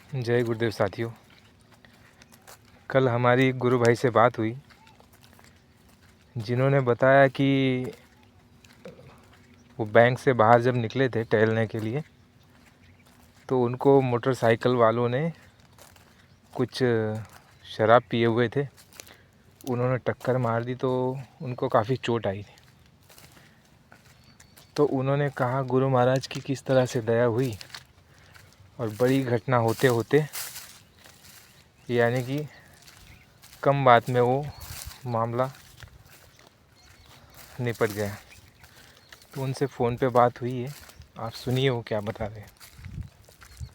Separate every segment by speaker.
Speaker 1: जय गुरुदेव साथियों। कल हमारी गुरु भाई से बात हुई, जिन्होंने बताया कि वो बैंक से बाहर जब निकले थे टहलने के लिए, तो उनको मोटरसाइकिल वालों ने कुछ शराब पिए हुए थे, उन्होंने टक्कर मार दी तो उनको काफ़ी चोट आई थी। तो उन्होंने कहा गुरु महाराज की किस तरह से दया हुई और बड़ी घटना होते होते, यानी कि कम बात में वो मामला निपट गया। तो उनसे फ़ोन पे बात हुई है, आप सुनिए वो क्या बता रहे हैं।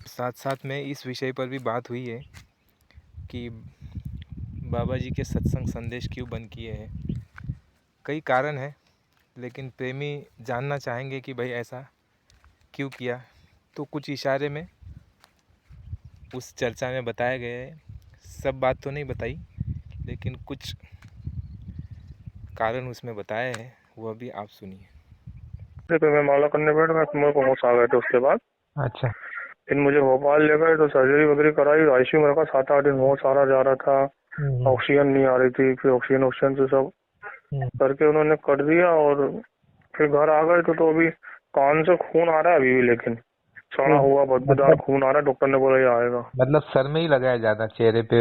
Speaker 1: साथ साथ में इस विषय पर भी बात हुई है कि बाबा जी के सत्संग संदेश क्यों बंद किए हैं। कई कारण हैं, लेकिन प्रेमी जानना चाहेंगे कि भाई ऐसा क्यों किया। तो कुछ इशारे में उस चर्चा में बताया गया है, सब बात तो नहीं बताई, लेकिन कुछ कारण उसमें बताए हैं, वो अभी आप सुनिए।
Speaker 2: तो मैं माला करने बैठ गया, मेरे को होश आ गए थे उसके बाद।
Speaker 1: अच्छा।
Speaker 2: फिर मुझे भोपाल ले गए तो सर्जरी वगैरह कराई, आईसीयू में रखा, 7-8 दिन होश आ रहा जा रहा था, ऑक्सीजन नहीं आ रही थी। फिर ऑक्सीजन से सब करके उन्होंने कर दिया और फिर घर आ गए तो अभी कान से खून आ रहा है अभी भी, लेकिन सड़ा हुआ बदबूदार खून आ रहा है। डॉक्टर ने बोला ये आएगा।
Speaker 1: मतलब सर में ही लगा है ज़्यादा, चेहरे पे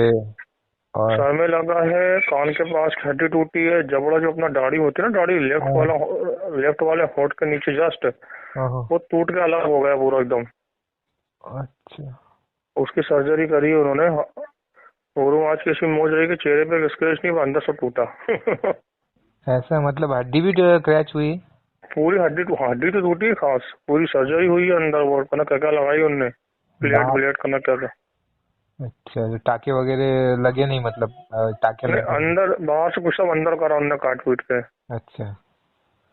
Speaker 1: और
Speaker 2: सर में लगा है, कान के पास हड्डी टूटी है, जबड़ा जो अपना दाढ़ी होती है ना, दाढ़ी लेफ्ट वाले होंठ के नीचे जस्ट, वो टूट के अलग हो गया पूरा एकदम।
Speaker 1: अच्छा।
Speaker 2: उसकी सर्जरी करी उन्होंने। और आज की इसमें मौज रही कि चेहरे पे स्क्रैच नहीं, अंदर से टूटा।
Speaker 1: ऐसा मतलब हड्डी भी क्रैच हुई?
Speaker 2: पूरी हड्डी तो टूटी, खास पूरी सर्जरी हुई है अंदर। वो कना क्या क्या लगाई उनने, प्लेट
Speaker 1: बाहर?
Speaker 2: ब्लेड कना क्या क्या।
Speaker 1: अच्छा, तो टाके वगैरह लगे नहीं, मतलब टाके
Speaker 2: नहीं,
Speaker 1: लगे नहीं?
Speaker 2: अंदर बाहर से कुछ सब अंदर करा उनने, काट पीट के।
Speaker 1: अच्छा।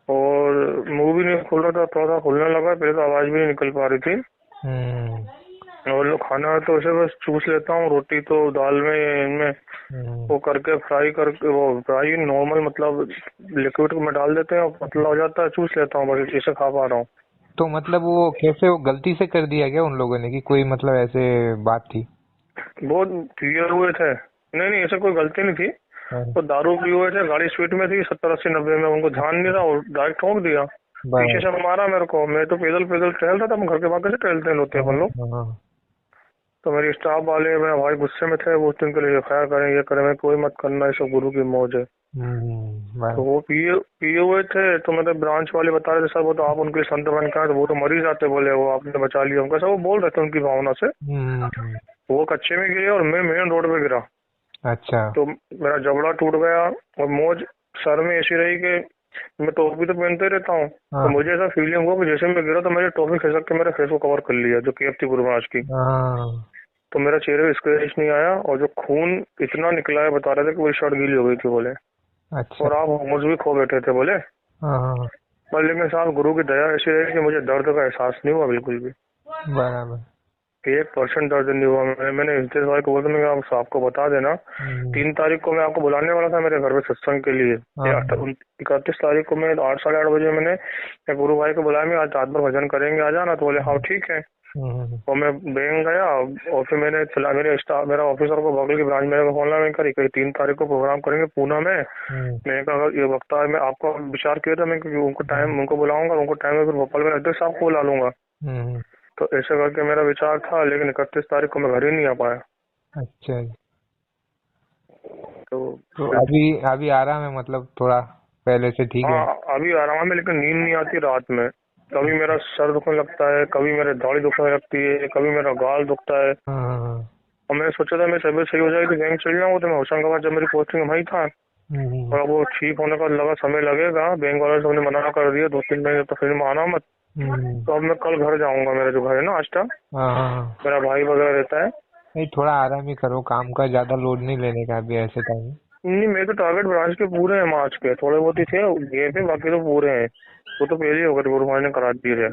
Speaker 2: और मुंह भी नहीं खुल रहा था, थोड़ा सा खुलने लगा, पहले तो आवाज भी नहीं निकल पा रही थी। और लोग खाना तो उसे बस चूस लेता हूँ, रोटी तो दाल में इनमें वो करके फ्राई करके, वो फ्राई नॉर्मल मतलब लिक्विड में डाल देते हैं और पतला हो जाता है, चूस लेता हूँ, बस इसे खा पा रहा हूँ।
Speaker 1: तो मतलब वो कैसे, वो गलती से कर दिया क्या उन लोगों ने, कि कोई मतलब ऐसे बात थी?
Speaker 2: बहुत पिए हुए थे। नहीं नहीं, ऐसा कोई गलती नहीं थी। तो दारू पिए हुए थे, गाड़ी स्पीड में थी 70-80-90 में, उनको ध्यान नहीं था और डायरेक्ट ठोक दिया। पीछे से मारा मेरे को, मैं तो पैदल पैदल टहल रहा था, हम घर के बाहर से टहलते हैं होते अपन लोग। तो मेरे स्टाफ वाले, मेरा भाई गुस्से में थे, वो दिन के लिए फायर करें, ये करें, मैं कोई मत करना, ये सब गुरु की मौज है। तो वो पिए पिए हुए थे, तो मतलब ब्रांच वाले बता रहे थे सर वो तो आप उनके संत बन के आए, तो वो तो मर ही जाते, बोले वो आपने बचा लिया उनका, सब वो बोल रहे थे उनकी भावना से। वो कच्चे में गिरे और मैं मेन रोड पे गिरा।
Speaker 1: अच्छा।
Speaker 2: तो मेरा जबड़ा टूट गया और मोज सर में ऐसी रही कि मैं टोपी तो पहनते रहता हूँ, तो मुझे ऐसा फीलिंग हुआ कि जैसे मैं गिरा तो मेरी टोपी खिसक के मेरे फेस को कवर कर लिया, जो केप थी गुरु महाराज की। तो मेरा चेहरे पे स्क्रैच नहीं आया, और जो खून इतना निकला है, बता रहे थे कि पूरी शर्ट गीली हो गई थी बोले।
Speaker 1: अच्छा।
Speaker 2: और आप होश भी खो बैठे थे बोले। पर लेकिन साहब गुरु की दया ऐसी रही कि मुझे दर्द का एहसास नहीं हुआ बिल्कुल भी।
Speaker 1: बराबर।
Speaker 2: 1% दर्द नहीं हुआ। मैंने हितेश भाई को बोला, मैं आप आपको बता देना, 3 तारीख को मैं आपको बुलाने वाला था मेरे घर पे सत्संग के लिए। 31 तारीख को मैं 8-8:30 बजे मैंने गुरु भाई को बुलाया, मैं आज रात भर भजन करेंगे, आ जाना। तो बोले हाँ ठीक है। और मैं बैंक गया और फिर मैंने चला, मेरा ऑफिसर को बगल की ब्रांच मेरे को फोन लगा करी, 3 तारीख को प्रोग्राम करेंगे पूना में। मैंने कहा अगर ये वक्ता है, मैं आपको विचार किया था मैं, क्योंकि उनको टाइम उनको बुलाऊंगा, उनको टाइम में फिर भोपाल में अध्यक्ष साहब को बुला लूंगा। तो ऐसे करके मेरा विचार था, लेकिन 31 तारीख को मैं घर ही नहीं आ पाया।
Speaker 1: अच्छा। तो
Speaker 2: फिर
Speaker 1: अभी अभी आराम है, मतलब थोड़ा पहले से ठीक है?
Speaker 2: हाँ, अभी आराम है, लेकिन नींद नहीं आती रात में। कभी मेरा सर दुखने लगता है, कभी मेरे दाढ़ी दुखने लगती है, कभी मेरा गाल दुखता है। और मैंने सोचा था मैं तबीयत सही हो जाएगी तो बैंक चल जाऊंगा, तो मैं होशंगाबाद जब मेरी पोस्टिंग वहीं था। और अब वो ठीक होने का लगा समय लगेगा, बैंक वाले सबने मना कर दिया 2-3 महीने तो फिर में आना मत। तो अब मैं कल घर जाऊंगा, मेरा जो घर है ना आष्टा, मेरा भाई वगैरह रहता है।
Speaker 1: नहीं, थोड़ा आराम ही करो, काम का ज्यादा लोड नहीं लेने का अभी ऐसे टाइम।
Speaker 2: नहीं, मेरे तो टारगेट ब्रांच के पूरे हैं, मार्च के थोड़े बहुत ही थे गए पे, बाकी तो पूरे हैं। वो तो पहले ही होकर गुरु भाई ने करा दिए थे।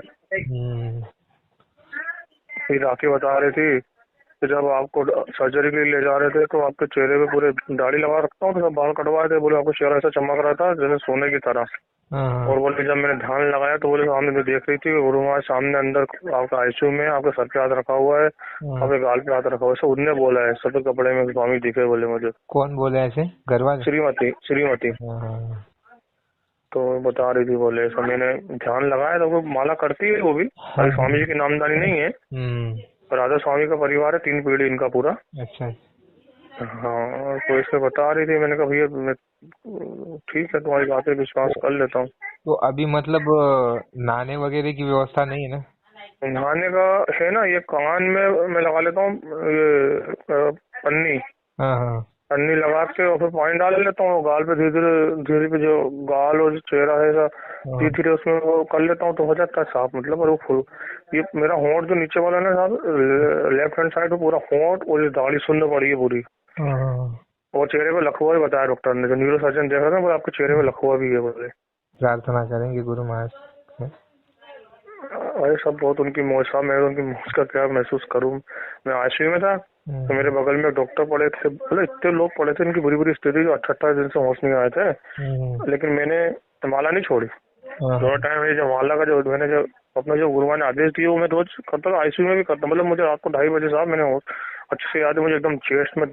Speaker 2: फिर आके बता रही थी कि जब आपको सर्जरी के लिए ले जा रहे थे तो आपके चेहरे पे पूरे दाढ़ी लगा रखता हूँ, तो सब बाल कटवाए थे, बोले आपको चेहरा ऐसा चमक रहा था जैसे सोने की तरह।
Speaker 1: हाँ
Speaker 2: और बोले जब मैंने ध्यान लगाया तो बोले सामने जो देख रही थी गुरु महाराज सामने अंदर आपका आईसीयू में आपके सर पे हाथ रखा हुआ है,
Speaker 1: हाँ।
Speaker 2: आपके गाल पे हाथ रखा हुआ है, ऐसा उनने बोला है, सफेद कपड़े में स्वामी दिखे बोले मुझे।
Speaker 1: कौन बोले ऐसे, घर वाले?
Speaker 2: श्रीमती श्रीमती।
Speaker 1: हाँ हाँ
Speaker 2: तो बता रही थी बोले ऐसा मैंने ध्यान लगाया तो वो माला करती है वो भी,
Speaker 1: हाँ
Speaker 2: खाली स्वामी जी की नामधारी नहीं है।
Speaker 1: हम्म।
Speaker 2: राधा स्वामी का परिवार है, 3 पीढ़ी इनका पूरा।
Speaker 1: अच्छा।
Speaker 2: हाँ तो इसमें बता रही थी, मैंने कहा भैया मैं ठीक है तुम्हारी बात पे विश्वास कर लेता हूँ।
Speaker 1: तो अभी मतलब नहाने वगैरह की व्यवस्था नहीं है ना?
Speaker 2: नहाने का है ना, ये कान में मैं लगा लेता हूँ ये पन्नी
Speaker 1: हाँ हाँ
Speaker 2: पन्नी लगा के और फिर पानी डाल लेता हूँ गाल पे, धीरे धीरे धीरे पे जो गाल और जो चेहरा है ऐसा धीरे
Speaker 1: हाँ।
Speaker 2: धीरे उसमें वो कर लेता हूँ तो हो जाता है साफ, मतलब। और वो ये मेरा होंठ जो नीचे वाला है ना साहब, लेफ्ट हैंड साइड में पूरा होंठ और ये दाढ़ी सुन्न पड़ी है पूरी,
Speaker 1: हाँ हाँ।
Speaker 2: और चेहरे पे लकवा भी बताया डॉक्टर ने, जो न्यूरो सर्जन देख रहा था बोले आपके चेहरे पे लकवा भी है बोले।
Speaker 1: प्रार्थना करेंगे गुरु महाराज से।
Speaker 2: अरे सब बहुत उनकी मौज साहब, मैं उनकी मौज का क्या महसूस करूँ। मैं आईसीयू में था तो मेरे बगल में डॉक्टर पड़े थे, बोले इतने लोग पड़े थे, इनकी बुरी बुरी स्थिति, जो 28 दिन से होश नहीं आए थे, लेकिन मैंने माला नहीं छोड़ी।
Speaker 1: हाँ
Speaker 2: दोनों टाइम ये जो माला का जो मैंने जो अपना जो गुरुमान ने आदेश दिए वो मैं रोज करता था, आईसीयू में भी करता, मतलब मुझे रात को 2:30 बजे साहब मैंने अच्छे से याद है मुझे, एकदम चेस्ट में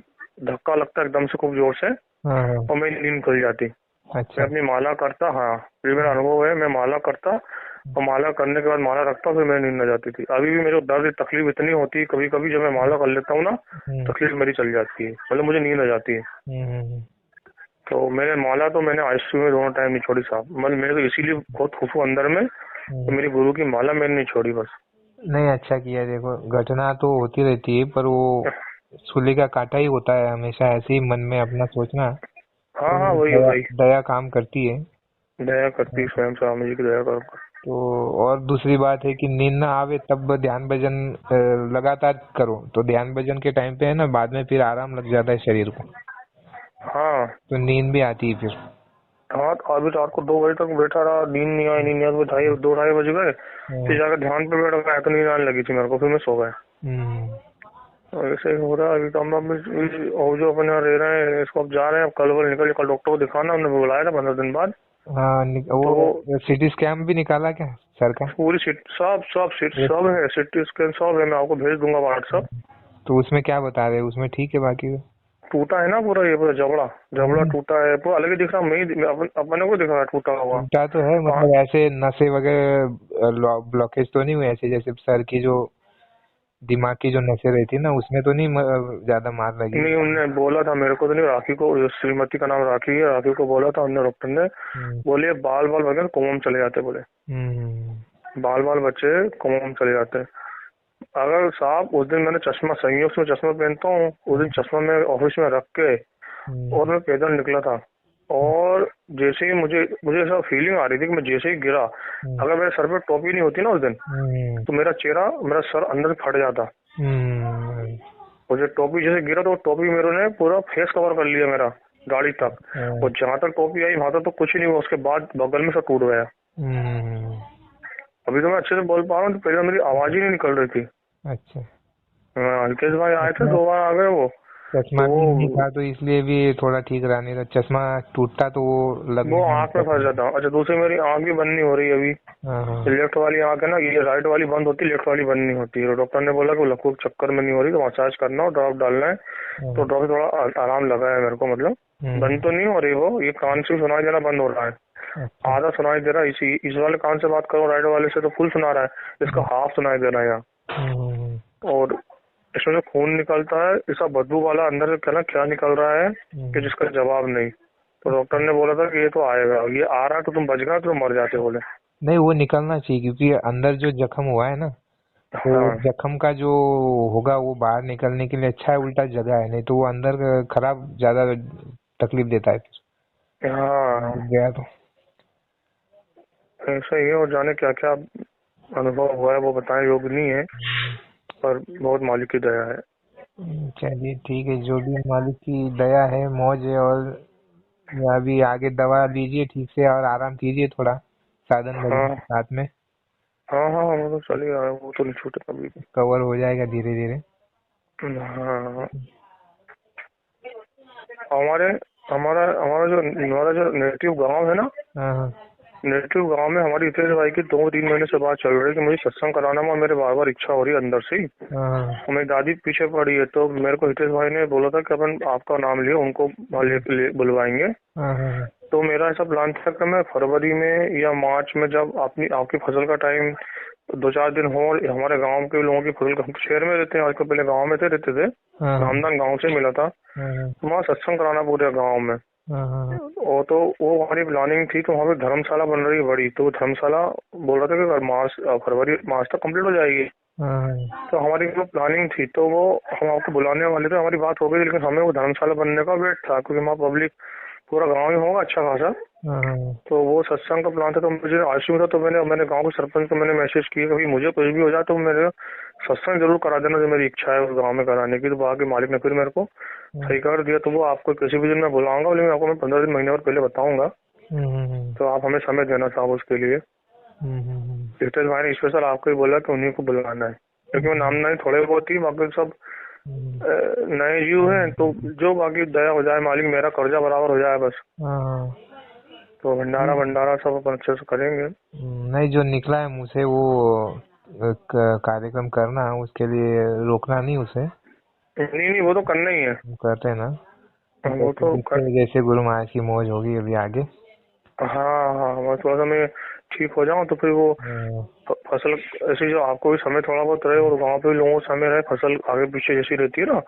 Speaker 2: धक्का लगता एकदम से खूब जोर से,
Speaker 1: हाँ हाँ।
Speaker 2: और मेरी नींद खुल जाती। मैं
Speaker 1: अच्छा।
Speaker 2: अपनी माला करता, हाँ ये मेरा अनुभव है, मैं माला करता और माला करने के बाद माला रखता फिर मेरी नींद आ जाती थी। अभी भी मेरे को दर्द तकलीफ इतनी होती है कभी कभी जब मैं माला कर लेता हूँ ना, तकलीफ मेरी चल जाती है, मतलब मुझे नींद आ जाती है। तो मैंने माला तो मैंने आईसीयू में दोनों टाइम नहीं छोड़ी साहब, मतलब मेरे तो इसीलिए बहुत खुश हूँ अंदर में तो मेरी गुरु की माला मैंने नहीं छोड़ी बस।
Speaker 1: नहीं, अच्छा किया। देखो, घटना तो होती रहती है पर वो सूली का कांटा ही होता है हमेशा, ऐसे ही मन में अपना सोचना।
Speaker 2: हाँ हाँ
Speaker 1: तो
Speaker 2: वही
Speaker 1: दया
Speaker 2: वही
Speaker 1: दया काम करती है।
Speaker 2: दया करती है, स्वयं स्वामी जी की दया कर।
Speaker 1: तो और दूसरी बात है कि नींद ना आवे तब ध्यान भजन लगातार करो, तो ध्यान भजन के टाइम पे है ना, बाद में फिर आराम लग जाता है शरीर को,
Speaker 2: हाँ
Speaker 1: तो नींद भी आती है फिर।
Speaker 2: हाँ तो अभी रात को 2 बजे तक बैठा रहा, नींद नहीं आई, नींद नहीं आई, तो 2-2:30 बज गए, फिर जाकर ध्यान पे बैठ गया तो नींद आने लगी थी मेरे को, फिर मैं सो गया। और ऐसे ही हो रहा है अभी तो। हम और जो अपने यहाँ रह रहे हैं इसको अब जा रहे हैं, अब कल निकल, कल डॉक्टर को दिखाना, हमने बुलाया था 15 दिन बाद।
Speaker 1: हाँ,
Speaker 2: तो
Speaker 1: वो सिटी स्कैन भी निकाला क्या सर का?
Speaker 2: पूरी सीट सब है, सिटी स्कैन सब है, मैं आपको भेज दूंगा व्हाट्सएप।
Speaker 1: तो उसमें क्या बता रहे हैं? उसमें ठीक है बाकी?
Speaker 2: टूटा है ना पूरा, ये पूरा जबड़ा जबड़ा टूटा है पूरा, अलग ही दिख रहा, अपने को दिख रहा है टूटा हुआ।
Speaker 1: टूटा तो है, मतलब ऐसे नसें वगैरह ब्लॉकेज तो नहीं हुए ऐसे, जैसे सर की जो दिमाग की जो नसें रहती है ना, उसमें तो नहीं ज्यादा मार लगी?
Speaker 2: नहीं उनने बोला था मेरे को तो नहीं, राखी को, श्रीमती का नाम राखी है, राखी को बोला था उनने, डॉक्टर ने बोले बाल बाल वगैरह कोमम चले जाते, बोले बाल बाल बच्चे कोमम चले जाते हैं। अगर साहब उस दिन मैंने चश्मा, संयोग से चश्मा पहनता हूँ, उस दिन चश्मा मैं ऑफिस में रख के और मैं पैदल निकला था, और जैसे ही मुझे ऐसा फीलिंग आ रही थी कि मैं जैसे ही गिरा, अगर मेरे सर पे टोपी नहीं होती ना उस दिन, तो मेरा सर अंदर फट जाता। मुझे टोपी जैसे गिरा तो टोपी मेरे ने पूरा फेस कवर कर लिया मेरा गाड़ी तक, और जहाँ तक टोपी आई वहां तक तो कुछ ही नहीं हुआ, उसके बाद बगल में से टूट गया। अभी तो मैं अच्छे से बोल पा रहा हूँ, तो पहले मेरी आवाज ही नहीं निकल रही थी।
Speaker 1: अच्छा।
Speaker 2: अंकेश भाई आए थे, 2 बार आ गए वो।
Speaker 1: चश्मा
Speaker 2: तो
Speaker 1: भी नहीं था तो इसलिए भी थोड़ा ठीक रहा, नहीं था चश्मा टूटता तो
Speaker 2: वो आँख में फंस जाता। अच्छा दूसरी मेरी आँख भी बंद नहीं हो रही अभी, लेफ्ट वाली आँख है ना, ये राइट वाली बंद होती है, लेफ्ट वाली बंद नहीं होती है। डॉक्टर ने बोला कि लकवा के चक्कर में नहीं हो रही तो मसाज करना और ड्रॉप डालना है, तो ड्रॉप से थोड़ा आराम लगा है मेरे को, मतलब बंद तो नहीं हो रही वो, ये कान से सुनाई देना बंद हो रहा है, आधा सुनाई दे रहा है। इस वाले कान से बात करो राइट वाले से तो फुल सुना रहा है, इसका हाफ सुनाई दे रहा है यहाँ। और इसमें जो खून निकलता है ऐसा बदबू वाला, अंदर से क्या निकल रहा है कि जिसका जवाब नहीं। तो डॉक्टर ने बोला था कि ये तो आएगा, ये आ रहा है तो तुम बच गए तो मर जाते, बोले।
Speaker 1: नहीं, वो निकलना चाहिए क्योंकि अंदर जो जख्म हुआ है ना, तो जख्म का जो होगा वो बाहर निकलने के लिए अच्छा है, उल्टा जगह है, नहीं तो वो अंदर खराब ज्यादा तकलीफ देता है फिर।
Speaker 2: हाँ
Speaker 1: गया तो
Speaker 2: ऐसा ही है, और जाने क्या क्या अनुभव हुआ है वो बताने योग्य नहीं है, पर बहुत मालिक की दया है।
Speaker 1: चलिए ठीक है, जो भी मालिक की दया है, मौज है। और अभी आगे दवा लीजिए ठीक से और आराम कीजिए थोड़ा, साधन भजन साथ में।
Speaker 2: हाँ हाँ वो तो चलेगा, वो तो नहीं छूटे कभी भी,
Speaker 1: कवर हो जाएगा धीरे धीरे।
Speaker 2: हाँ हमारे हमारा हमारा जो नेटिव गांव है ना,
Speaker 1: हाँ
Speaker 2: नेटिव गांव में हमारी हितेश भाई की 2-3 महीने से बात चल रही है कि मुझे सत्संग कराना में, मेरे बार बार इच्छा हो रही है अंदर से ही।
Speaker 1: हाँ
Speaker 2: और मेरी दादी पीछे पड़ी है, तो मेरे को हितेश भाई ने बोला था कि अपन आपका नाम लियो, उनको बुलवाएंगे।
Speaker 1: हाँ हाँ
Speaker 2: तो मेरा ऐसा प्लान था कि मैं फरवरी में या मार्च में, जब आपकी फसल का टाइम 2-4 दिन हो, और हमारे गांव के लोगों की फसल, हम शहर में रहते हैं आजकल, पहले गांव में रहते थे,
Speaker 1: हाँ
Speaker 2: नामदान गांव से मिला था,
Speaker 1: हाँ
Speaker 2: तो वहाँ सत्संग कराना पूरे गांव में।
Speaker 1: हाँ हाँ
Speaker 2: और तो वो हमारी प्लानिंग थी, तो वहाँ पे धर्मशाला बन रही है बड़ी, तो वो धर्मशाला बोल रहा था कि फरवरी मार्च तक कंप्लीट हो जाएगी।
Speaker 1: हाँ
Speaker 2: तो हमारी वो प्लानिंग थी, तो वो हम आपको बुलाने वाले थे, हमारी बात हो गई, लेकिन हमें वो धर्मशाला बनने का वेट था, क्योंकि वहाँ पब्लिक पूरा गांव ही होगा अच्छा खासा।
Speaker 1: हाँ
Speaker 2: तो वो सत्संग का प्लान था, तो मुझे आशु था, तो मैंने गांव के सरपंच को मैंने मैसेज किया कि भाई मुझे कुछ भी हो जाए तो मेरे सत्संग जरूर करा देना, जो मेरी इच्छा है उस गांव में कराने की। तो वहाँ के मालिक ने फिर मेरे को सही कर दिया, तो वो आपको किसी भी दिन मैं बुलाऊंगा, लेकिन आपको मैं 15 दिन महीने और पहले बताऊंगा, तो आप हमें समय देना साहब उसके लिए। हितेश भाई ने स्पेशल आपको ही बोला कि उन्हीं को बुलाना है, क्योंकि वो नाम नहीं थोड़े बहुत ही, बाकी सब नए जीव हैं, तो जो बाकी दया हो जाए मालिक, मेरा कर्जा बराबर हो जाए बस।
Speaker 1: हाँ।
Speaker 2: तो भंडारा भंडारा सब अपन अच्छे से करेंगे।
Speaker 1: नहीं, जो निकला है मुँह से वो कार्यक्रम करना, उसके लिए रोकना नहीं उसे,
Speaker 2: नहीं नहीं, वो तो करना ही है,
Speaker 1: करते हैं ना।
Speaker 2: वो
Speaker 1: जैसे
Speaker 2: तो
Speaker 1: देखते हैं, जैसे गुरु महाराज की मौज होगी अभी आगे।
Speaker 2: हाँ हाँ, मैं थोड़ा सा मैं ठीक हो जाऊँ, तो फिर वो फसल ऐसी, जो आपको भी समय थोड़ा बहुत रहे और गांव पे भी लोगों को समय रहे, फसल आगे पीछे जैसी रहती है ना,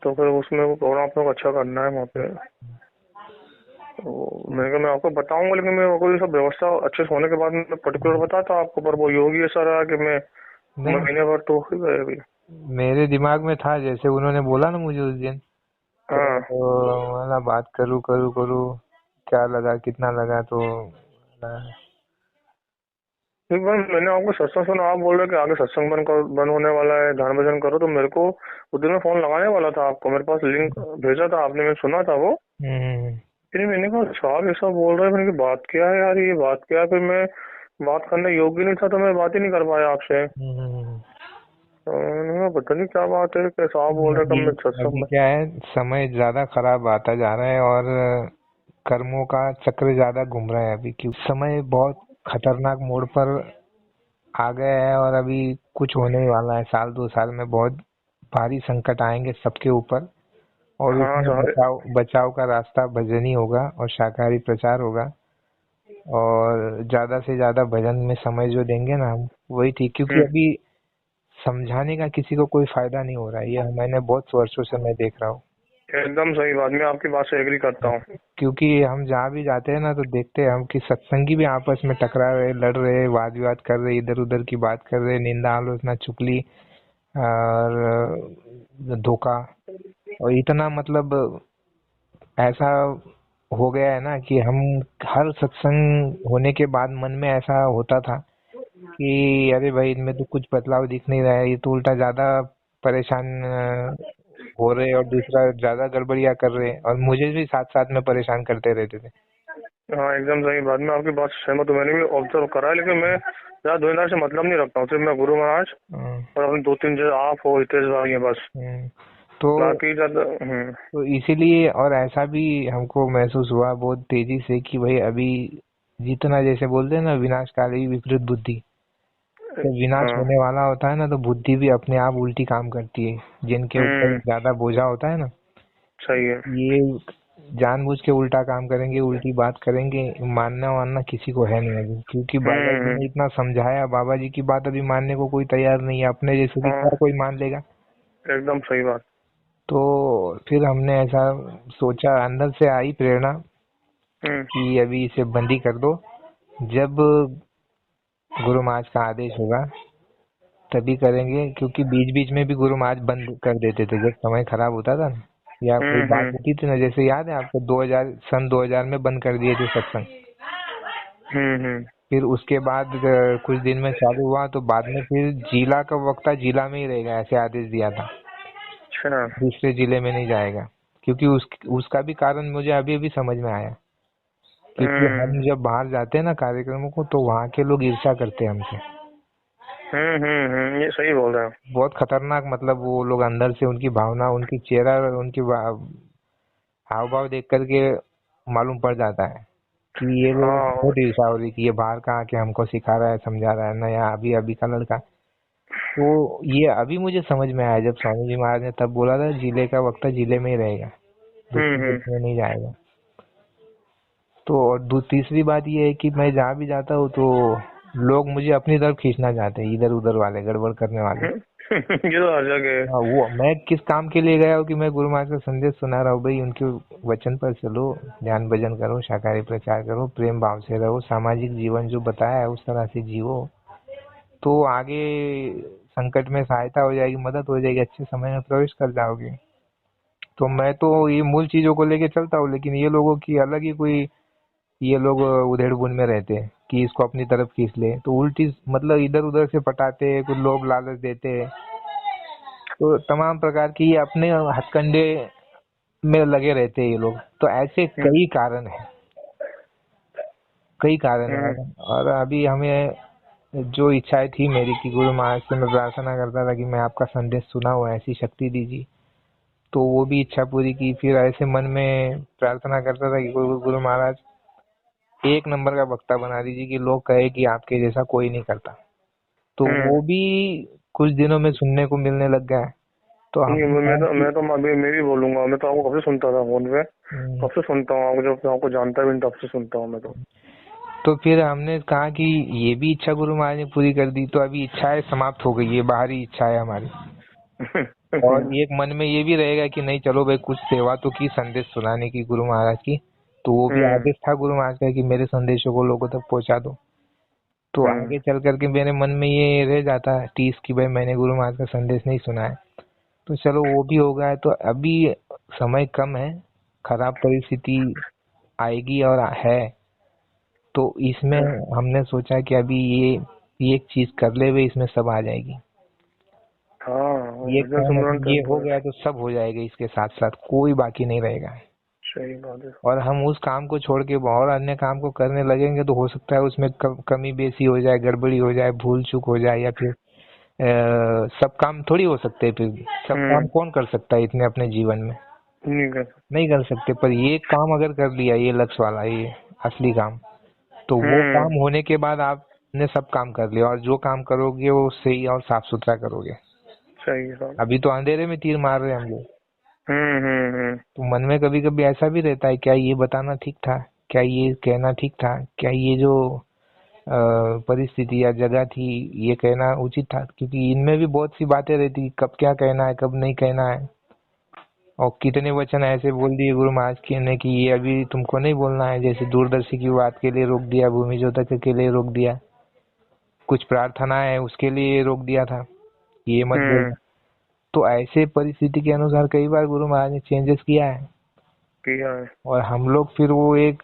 Speaker 2: तो फिर उसमें वो प्रोग्राम अपने को अच्छा करना है वहाँ पे। तो मैं आपको बताऊंगा, लेकिन मैं कोई सब व्यवस्था अच्छे से होने के बाद मैं पर्टिकुलर बताता आपको, पर वो योगी ऐसा रहा कि मैं
Speaker 1: नहीं,
Speaker 2: महीने भर तो हो गए अभी।
Speaker 1: मेरे दिमाग में था, जैसे उन्होंने बोला ना मुझे उस दिन,
Speaker 2: हाँ
Speaker 1: तो वाला बात करूँ करूँ करूँ, क्या लगा कितना लगा, तो
Speaker 2: एक बार मैंने आपको सत्संग सुना, आप बोल रहे कि आगे सत्संग बंद होने वाला है, ध्यान भजन करो, तो मेरे को उस दिन में फोन लगाने वाला था आपको, मेरे पास लिंक भेजा था आपने, मैं सुना था वो। फिर मैंने कहा साहब ऐसा बोल रहे हैं, मैंने कहा बात क्या है यार, ये बात क्या है, फिर मैं बात करने योग्य नहीं था, तो मैं बात ही नहीं कर पाया आपसे। तो मैंने कहा पता नहीं क्या बात है, कैसा आप बोल रहे कब
Speaker 1: अभी
Speaker 2: मैं सत्संग
Speaker 1: अभी
Speaker 2: में।
Speaker 1: क्या है, समय ज्यादा खराब आता जा रहा है और कर्मों का चक्र ज्यादा घूम रहा है अभी, क्योंकि समय बहुत खतरनाक मोड़ पर आ गया है और अभी कुछ होने ही वाला है, 1-2 साल में बहुत भारी संकट आएंगे सबके ऊपर, और
Speaker 2: हाँ
Speaker 1: उसमें
Speaker 2: सारे।
Speaker 1: बचाव का रास्ता भजन ही होगा और शाकाहारी प्रचार होगा, और ज्यादा से ज्यादा भजन में समय जो देंगे ना हम, वही ठीक, क्योंकि अभी समझाने का किसी को कोई फायदा नहीं हो रहा है, ये मैंने बहुत वर्षों से मैं देख रहा हूँ।
Speaker 2: एकदम सही बात, मैं आपकी बात से एग्री करता हूँ।
Speaker 1: क्योंकि हम जहाँ भी जाते हैं ना, तो देखते हैं हम कि सत्संगी भी आपस में टकरा रहे, लड़ रहे, वाद विवाद कर रहे, इधर उधर की बात कर रहे, निंदा आलोचना चुगली और धोखा, और इतना मतलब ऐसा हो गया है ना कि हम हर सत्संग होने के बाद मन में ऐसा होता था कि अरे भाई, इनमें तो कुछ बदलाव दिख नहीं रहा है, ये तो उल्टा ज्यादा परेशान हो रहे और दूसरा ज्यादा गड़बड़ियां कर रहे, और मुझे भी साथ साथ में परेशान करते रहते थे।
Speaker 2: हाँ एकदम सही बात, मैं आपकी बात से सहमत हूँ, मैंने भी ऑब्जर्व करा है, लेकिन मैं ज्यादा दुनिया से मतलब नहीं रखता हूँ, सिर्फ मैं गुरु महाराज
Speaker 1: हम्म,
Speaker 2: और अपने 2-3 जैसे आप हो, हितेश भाई है, बस।
Speaker 1: हम्म, तो
Speaker 2: बाकी ज्यादा
Speaker 1: तो इसीलिए, और ऐसा भी हमको महसूस हुआ बहुत तेजी से कि भाई अभी जितना, जैसे बोलते हैं ना, विनाशकाली विपरीत बुद्धि, जब विनाश
Speaker 2: हाँ
Speaker 1: होने वाला होता है ना, तो बुद्धि भी अपने आप उल्टी काम करती है, जिनके ऊपर ज्यादा बोझा होता है ना,
Speaker 2: सही है।
Speaker 1: ये जानबूझ के उल्टा काम करेंगे, उल्टी बात करेंगे, मानना वानना किसी को है नहीं अभी, क्योंकि बाबा जी
Speaker 2: हम्म।
Speaker 1: ने इतना समझाया, बाबा जी की बात अभी मानने को कोई तैयार नहीं है, अपने जैसे भी
Speaker 2: हाँ
Speaker 1: क्या कोई मान लेगा।
Speaker 2: एकदम सही बात।
Speaker 1: तो फिर हमने ऐसा सोचा, अंदर से आई प्रेरणा
Speaker 2: हम्म
Speaker 1: कि अभी इसे बंदी कर दो, जब गुरु महाराज का आदेश होगा तभी करेंगे, क्योंकि बीच बीच में भी गुरु महाराज बंद कर देते थे जब समय खराब होता था ना, या कोई बात
Speaker 2: हम्म
Speaker 1: होती थी ना, जैसे याद है आपको 2000 में बंद कर दिए थे सत्संग,
Speaker 2: हम्म।
Speaker 1: फिर उसके बाद कुछ दिन में चालू हुआ, तो बाद में फिर जिला का वक्ता जिला में ही रहेगा, ऐसे आदेश दिया था,
Speaker 2: अच्छा।
Speaker 1: दूसरे जिले में नहीं जाएगा, क्योंकि उसका भी कारण मुझे अभी अभी समझ में आया, क्योंकि हम जब बाहर जाते हैं ना कार्यक्रमों को, तो वहाँ के लोग ईर्ष्या करते हैं हमसे,
Speaker 2: ये सही बोल रहे हैं।
Speaker 1: बहुत खतरनाक, मतलब वो लोग अंदर से, उनकी भावना, उनकी चेहरा, उनकी हाव भाव देख करके मालूम पड़ जाता है। कि ये लोग
Speaker 2: हाँ
Speaker 1: बहुत ईर्ष्या हो रही कि ये बाहर का आके हमको सिखा रहा है, समझा रहा है, नया अभी अभी का लड़का। तो ये अभी मुझे समझ में आया जब स्वामी जी महाराज ने तब बोला था जिले का वक्ता जिले में ही रहेगा, दूसरी
Speaker 2: हम्म।
Speaker 1: में नहीं जाएगा। तो और तीसरी बात ये है कि मैं जहाँ भी जाता हूँ तो लोग मुझे अपनी तरफ खींचना चाहते हैं, इधर उधर वाले गड़बड़ करने वाले।
Speaker 2: ये तो हर जगह है।
Speaker 1: हाँ, वो मैं किस काम के लिए गया हूँ कि मैं गुरु महाराज का संदेश सुना रहा हूँ, भाई उनके वचन पर चलो, ध्यान भजन करो, शाकाहारी प्रचार करो, प्रेम भाव से रहो, सामाजिक जीवन जो बताया है उस तरह से जियो, तो आगे संकट में सहायता हो जाएगी, मदद हो जाएगी, अच्छे समय में प्रवेश कर जाओगे। तो मैं तो ये मूल चीजों को लेके चलता हूँ, लेकिन ये लोगों की अलग ही कोई, ये लोग उधेड़ बुन में रहते हैं कि इसको अपनी तरफ खींच ले, तो उल्टी मतलब इधर उधर से पटाते हैं, कुछ लोग लालच देते हैं, तो तमाम प्रकार की ये अपने हथकंडे में लगे रहते हैं ये लोग। तो ऐसे कई कारण हैं, कई कारण है। और अभी हमें जो इच्छाएं थी मेरी कि गुरु महाराज से मैं प्रार्थना करता था कि मैं आपका संदेश सुना हुआ, ऐसी शक्ति दीजिए, तो वो भी इच्छा पूरी की। फिर ऐसे मन में प्रार्थना करता था कि गुरु महाराज एक नंबर का वक्ता बना दीजिए कि लोग कहे कि आपके जैसा कोई नहीं करता। तो वो भी कुछ दिनों में सुनने को मिलने लग गया है। तो
Speaker 2: मैं तो अभी मैं भी बोलूंगा, मैं तो आपको कब से सुनता था फोन पे, कब से सुनता हूँ आपको, जब आपको जानता भी नहीं तब से सुनता हूँ मैं
Speaker 1: तो फिर हमने कहा कि ये भी इच्छा गुरु महाराज ने पूरी कर दी, तो अभी इच्छाएं समाप्त हो गई, ये बाहरी इच्छा है हमारी। और एक मन में ये भी रहेगा कि नहीं चलो भाई कुछ सेवा तो की संदेश सुनाने की गुरु महाराज की, तो वो भी आदेश था गुरु महाराज का कि मेरे संदेशों को लोगों तक पहुंचा दो। तो आगे चल करके मेरे मन में ये रह जाता है टीस कि भाई मैंने गुरु महाराज का संदेश नहीं सुना है। तो चलो वो भी हो गया है। तो अभी समय कम है, खराब परिस्थिति आएगी और है, तो इसमें हमने सोचा कि अभी ये एक चीज कर ले वे, इसमें सब आ जाएगी। ये काम ये हो गया तो सब हो जाएगा, इसके साथ साथ कोई बाकी नहीं रहेगा।
Speaker 2: सही बात है।
Speaker 1: और हम उस काम को छोड़ के और अन्य काम को करने लगेंगे तो हो सकता है उसमें कमी बेसी हो जाए, गड़बड़ी हो जाए, भूल चूक हो जाए, या फिर सब काम थोड़ी हो सकते हैं। फिर सब काम कौन कर सकता है इतने अपने जीवन में, नहीं कर सकते। पर ये काम अगर कर लिया, ये लक्ष्य वाला, ये असली काम, तो वो काम होने के बाद आपने सब काम कर लिया, और जो काम करोगे वो सही और साफ सुथरा करोगे।
Speaker 2: सही है।
Speaker 1: अभी तो अंधेरे में तीर मार रहे हैं हम लोग। तो मन में कभी कभी ऐसा भी रहता है, क्या ये बताना ठीक था, क्या ये कहना ठीक था, क्या ये जो परिस्थिति या जगह थी ये कहना उचित था, क्योंकि इनमें भी बहुत सी बातें रहती, कब क्या कहना है कब नहीं कहना है। और कितने वचन ऐसे बोल दिए गुरु महाराज के ने कि ये अभी तुमको नहीं बोलना है, जैसे दूरदर्शी की बात के लिए रोक दिया, भूमि जोतक के लिए रोक दिया, कुछ प्रार्थना है उसके लिए रोक दिया था, ये मत बोलना। तो ऐसे परिस्थिति के अनुसार कई बार गुरु महाराज ने चेंजेस किया है। और हम लोग फिर वो एक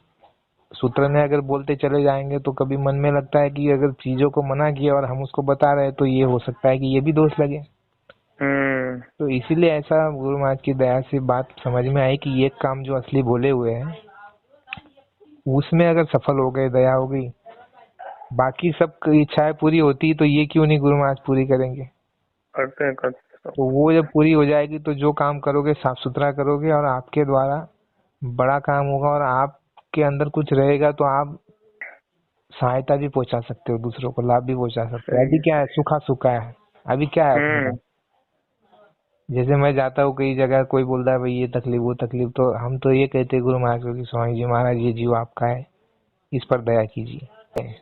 Speaker 1: सूत्र में अगर बोलते चले जाएंगे तो कभी मन में लगता है कि अगर चीजों को मना किया और हम उसको बता रहे हैं तो ये हो सकता है कि ये भी दोष लगे। तो इसीलिए ऐसा गुरु महाराज की दया से बात समझ में आई कि ये काम जो असली बोले हुए हैं उसमें अगर सफल हो गए, दया हो गई, बाकी सब इच्छाएं पूरी होती तो ये क्यों नहीं गुरु महाराज पूरी करेंगे। करते। तो वो जब पूरी हो जाएगी तो जो काम करोगे साफ सुथरा करोगे और आपके द्वारा बड़ा काम होगा, और आपके अंदर कुछ रहेगा तो आप सहायता भी पहुंचा सकते हो, दूसरों को लाभ भी पहुंचा सकते हो। अभी क्या है, सूखा सूखा है, अभी क्या है। जैसे मैं जाता हूँ कई जगह, कोई बोलता है भाई ये तकलीफ वो तकलीफ, तो हम तो ये कहते हैं गुरु महाराज को कि स्वामी जी महाराज ये जीव आपका है, इस पर दया कीजिए।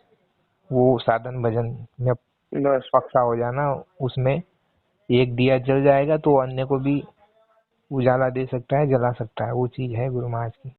Speaker 1: वो साधन भजन में पक्का हो जाना, उसमें एक दिया जल जाएगा तो अन्य को भी उजाला दे सकता है, जला सकता है। वो चीज है गुरु महाराज की।